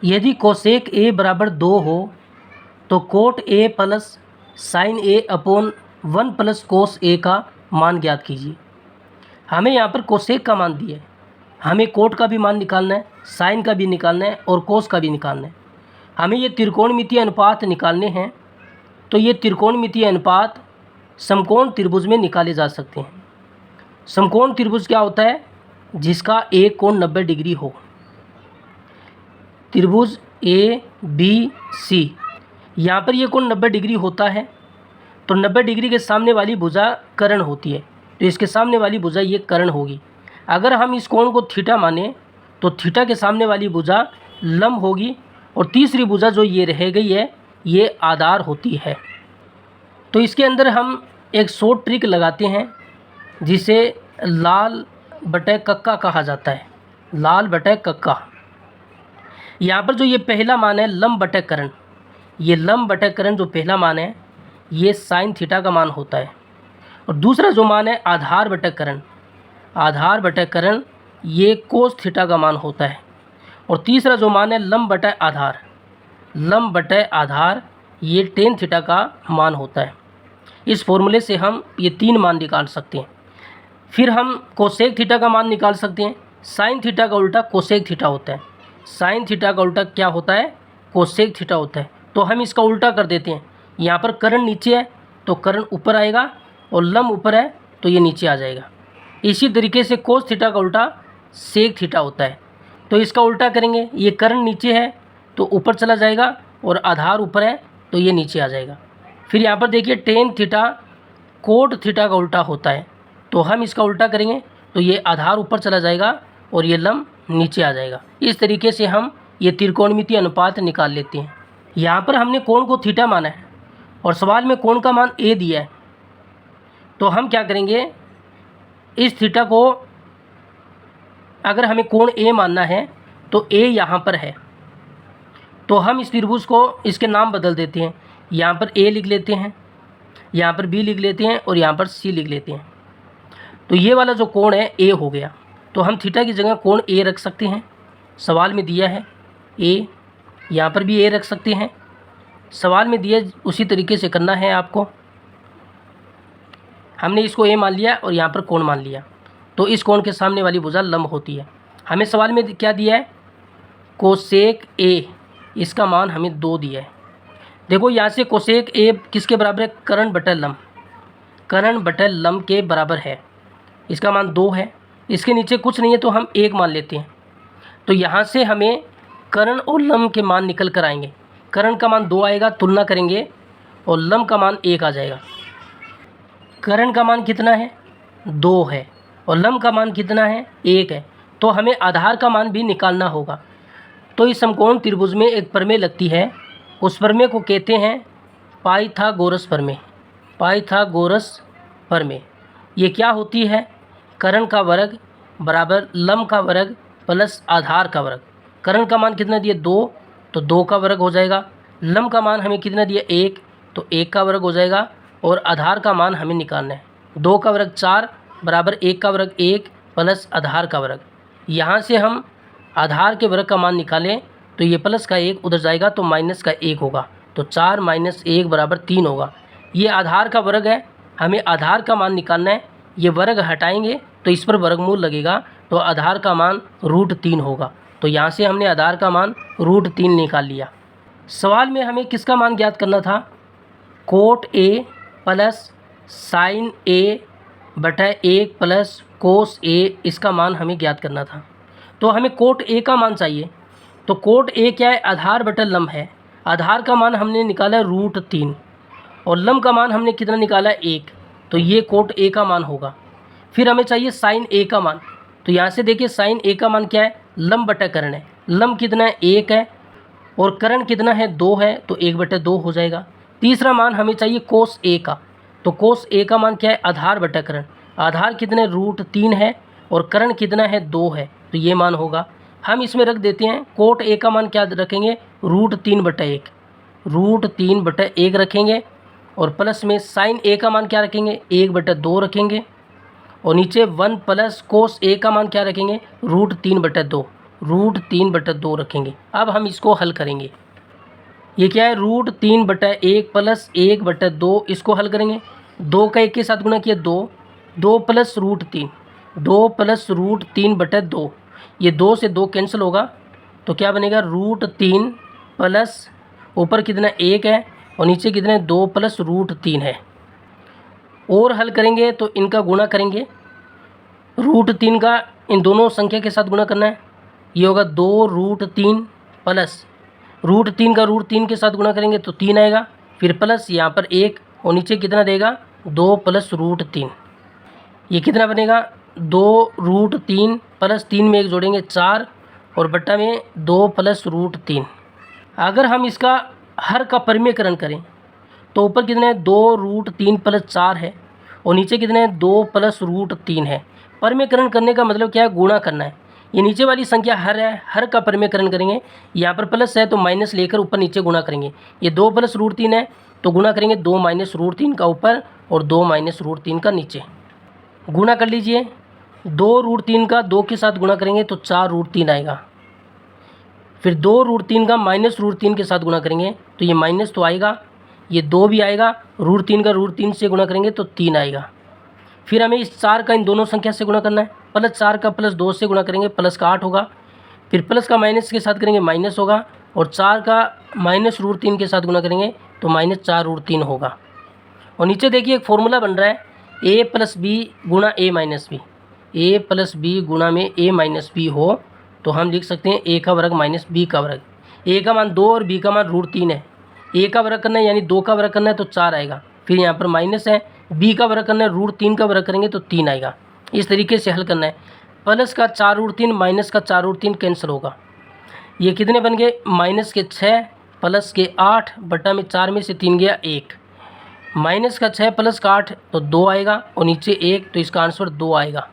यदि कोसेक ए बराबर 2 हो तो cot A plus sine A upon 1 plus cos A का मान ज्ञात कीजिए। हमें यहाँ पर कोसेक का मान दिया है, हमें कोट का भी मान निकालना है, साइन का भी निकालना है और कोस का भी निकालना है। हमें ये त्रिकोणमितीय अनुपात निकालने हैं, तो ये त्रिकोणमितीय अनुपात समकोण त्रिभुज में निकाले जा सकते हैं। समकोण त्रिभुज क्या होता है? जिसका एक कोण 90 डिग्री हो। त्रिभुज ए बी सी, यहाँ पर ये कोण 90 डिग्री होता है, तो 90 डिग्री के सामने वाली भुजा कर्ण होती है, तो इसके सामने वाली भुजा ये कर्ण होगी। अगर हम इस कोण को थीटा माने तो थीटा के सामने वाली भुजा लंब होगी और तीसरी भुजा जो ये रह गई है ये आधार होती है। तो इसके अंदर हम एक शॉर्ट ट्रिक लगाते हैं जिसे लाल बटे कक्का कहा जाता है। लाल बटे कक्का, यहाँ पर जो ये पहला मान है लंब बटे कर्ण, ये लंब बटे कर्ण जो पहला मान है ये साइन थीटा का मान होता है, और दूसरा जो मान है आधार बटे कर्ण, आधार बटे कर्ण ये कोस थीटा का मान होता है, और तीसरा जो मान है लंब बटे आधार, लंब बटे आधार ये टेन थीटा का मान होता है। इस फॉर्मूले से हम ये तीन मान निकाल सकते हैं। फिर हम कोसेक थीटा का मान निकाल सकते हैं। साइन थीटा का उल्टा कोसेक थीटा होता है, साइन थीटा का उल्टा क्या होता है? कोसेक थीटा होता है। तो हम इसका उल्टा कर देते हैं, यहाँ पर कर्ण नीचे है तो कर्ण ऊपर आएगा, और लंब ऊपर है तो ये नीचे आ जाएगा। इसी तरीके से कोस थीटा का उल्टा सेक थीटा होता है, तो इसका उल्टा करेंगे, ये कर्ण नीचे है तो ऊपर चला जाएगा, और आधार ऊपर है तो ये नीचे आ जाएगा। फिर यहाँ पर देखिए टेन थीटा कोट थीटा का उल्टा होता है, तो हम इसका उल्टा करेंगे तो ये आधार ऊपर चला जाएगा और ये लंब नीचे आ जाएगा। इस तरीके से हम ये त्रिकोणमितीय अनुपात निकाल लेते हैं। यहाँ पर हमने कोण को थीटा माना है और सवाल में कोण का मान ए दिया है, तो हम क्या करेंगे, इस थीटा को अगर हमें कोण ए मानना है तो ए यहाँ पर है, तो हम इस त्रिभुज को इसके नाम बदल देते हैं। यहाँ पर ए लिख लेते हैं, यहाँ पर बी लिख लेते हैं और यहाँ पर सी लिख लेते हैं। तो ये वाला जो कोण है ए हो गया, तो हम थीटा की जगह कोण ए रख सकते हैं। सवाल में दिया है ए, यहाँ पर भी ए रख सकते हैं। सवाल में दिया उसी तरीके से करना है आपको। हमने इसको ए मान लिया और यहाँ पर कोण मान लिया, तो इस कोण के सामने वाली भुजा लंब होती है। हमें सवाल में क्या दिया है? कोसेक ए, इसका मान हमें 2 दिया है। देखो यहाँ से कोसेक ए किसके बराबर है? कर्ण बटे लंब, कर्ण बटे लंब के बराबर है, इसका मान 2 है। इसके नीचे कुछ नहीं है तो हम 1 मान लेते हैं। तो यहाँ से हमें कर्ण और लंब के मान निकल कर आएंगे। कर्ण का मान 2 आएगा, तुलना करेंगे और लंब का मान 1 आ जाएगा। कर्ण का मान कितना है? 2 है, और लंब का मान कितना है? 1 है। तो हमें आधार का मान भी निकालना होगा। तो इस समकोण त्रिभुज में एक प्रमेय लगती है, उस प्रमेय को कहते हैं पाइथागोरस प्रमेय। पाइथागोरस प्रमेय ये क्या होती है? कर्ण का वर्ग बराबर लंब का वर्ग प्लस आधार का वर्ग। कर्ण का मान कितना दिया? 2, तो 2 का वर्ग हो जाएगा। लंब का मान हमें कितना दिया? 1, तो 1 का वर्ग हो जाएगा। और आधार का मान हमें निकालना है। 2 का वर्ग 4 बराबर 1 का वर्ग 1 प्लस आधार का वर्ग। यहाँ से हम आधार के वर्ग का मान निकालें तो ये प्लस का 1 उधर जाएगा तो माइनस का 1 होगा, तो 4 माइनस 1 बराबर 3 होगा। ये आधार का वर्ग है, हमें आधार का मान निकालना है। ये वर्ग हटाएंगे तो इस पर वर्गमूल लगेगा, तो आधार का मान √3 होगा। तो यहाँ से हमने आधार का मान √3 निकाल लिया। सवाल में हमें किसका मान ज्ञात करना था? कोट ए प्लस साइन ए बटा 1 प्लस कोस ए, इसका मान हमें ज्ञात करना था। तो हमें कोट ए का मान चाहिए। तो कोट ए क्या है? आधार बटा लंब है। आधार का मान हमने निकाला है √3 और लंब का मान हमने कितना निकाला है? 1, तो ये कोट ए का मान होगा। फिर हमें चाहिए साइन ए का मान। तो यहाँ से देखिए साइन ए का मान क्या है? लंब बटा कर्ण है। लंब कितना है? 1 है, और कर्ण कितना है? 2 है, तो 1/2 हो जाएगा। तीसरा मान हमें चाहिए कोस ए का। तो कोस ए का मान क्या है? आधार बटा कर्ण। आधार कितने? √3 है, और कर्ण कितना है? 2 है, तो ये मान होगा। हम इसमें रख देते हैं कोट ए का मान क्या रखेंगे? √3/1, √3/1 रखेंगे, और प्लस में साइन ए का मान क्या रखेंगे? 1/2 रखेंगे, और नीचे 1 प्लस कोस ए का मान क्या रखेंगे? √3/2। √3/2 रखेंगे। अब हम इसको हल करेंगे। ये क्या है, √3/1 प्लस 1/2, इसको हल करेंगे। 2 का 1 के साथ गुणा किया 2, 2 प्लस √3, 2 प्लस √3/2, ये 2 से 2 कैंसिल होगा तो क्या बनेगा, √3 प्लस ऊपर कितना 1 है और नीचे कितना है 2 प्लस √3 है। और हल करेंगे तो इनका गुणा करेंगे, √3 का इन दोनों संख्या के साथ गुणा करना है, ये होगा 2√3 प्लस √3 का √3 के साथ गुणा करेंगे तो 3 आएगा, फिर प्लस यहाँ पर 1 और नीचे कितना देगा 2 प्लस √3, ये कितना बनेगा 2√3 प्लस 3 में 1 जोड़ेंगे 4 और बट्टा में 2 प्लस √3। अगर हम इसका हर का परिमेयकरण करें तो ऊपर कितना है 2√3 प्लस 4 है और नीचे कितना है 2 प्लस √3 है। परिमेयकरण करने का मतलब क्या है, गुणा करना है। ये नीचे वाली संख्या हर है, हर का परिमेयकरण करेंगे, यहाँ पर प्लस है तो माइनस लेकर ऊपर नीचे गुणा करेंगे। ये 2 प्लस √3 है तो गुणा करेंगे 2 माइनस √3 का ऊपर और 2 माइनस √3 का नीचे। गुणा कर लीजिए, 2√3 का 2 के साथ गुणा करेंगे तो 4√3 आएगा, फिर 2√3 का माइनस √3 के साथ गुणा करेंगे तो ये माइनस तो आएगा, ये 2 भी आएगा, √3 का √3 से गुणा करेंगे तो 3 आएगा। फिर हमें इस 4 का इन दोनों संख्या से गुणा करना है, प्लस 4 का प्लस 2 से गुणा करेंगे प्लस का 8 होगा, फिर प्लस का माइनस के साथ करेंगे माइनस होगा और 4 का माइनस √3 के साथ गुणा करेंगे तो माइनस 4√3 होगा। और नीचे देखिए एक फॉर्मूला बन रहा है, a प्लस बी गुणा a minus B, a plus B गुणा में a माइनस बी हो तो हम लिख सकते हैं a का वर्ग माइनस b का वर्ग। a का मान 2 और b का मान √3 है, a का वर्ग करना है यानी 2 का वर्ग करना है तो 4 आएगा, फिर यहाँ पर माइनस है, b का वर्ग करना है √3 का वर्ग करेंगे तो 3 आएगा। इस तरीके से हल करना है। प्लस का 4√3 माइनस का 4√3 कैंसिल होगा, ये कितने बन गए माइनस के 6 प्लस के 8 बटा में 4 में से 3 गया 1, माइनस का 6 प्लस का 8 तो 2 आएगा और नीचे 1 तो इसका आंसर 2 आएगा।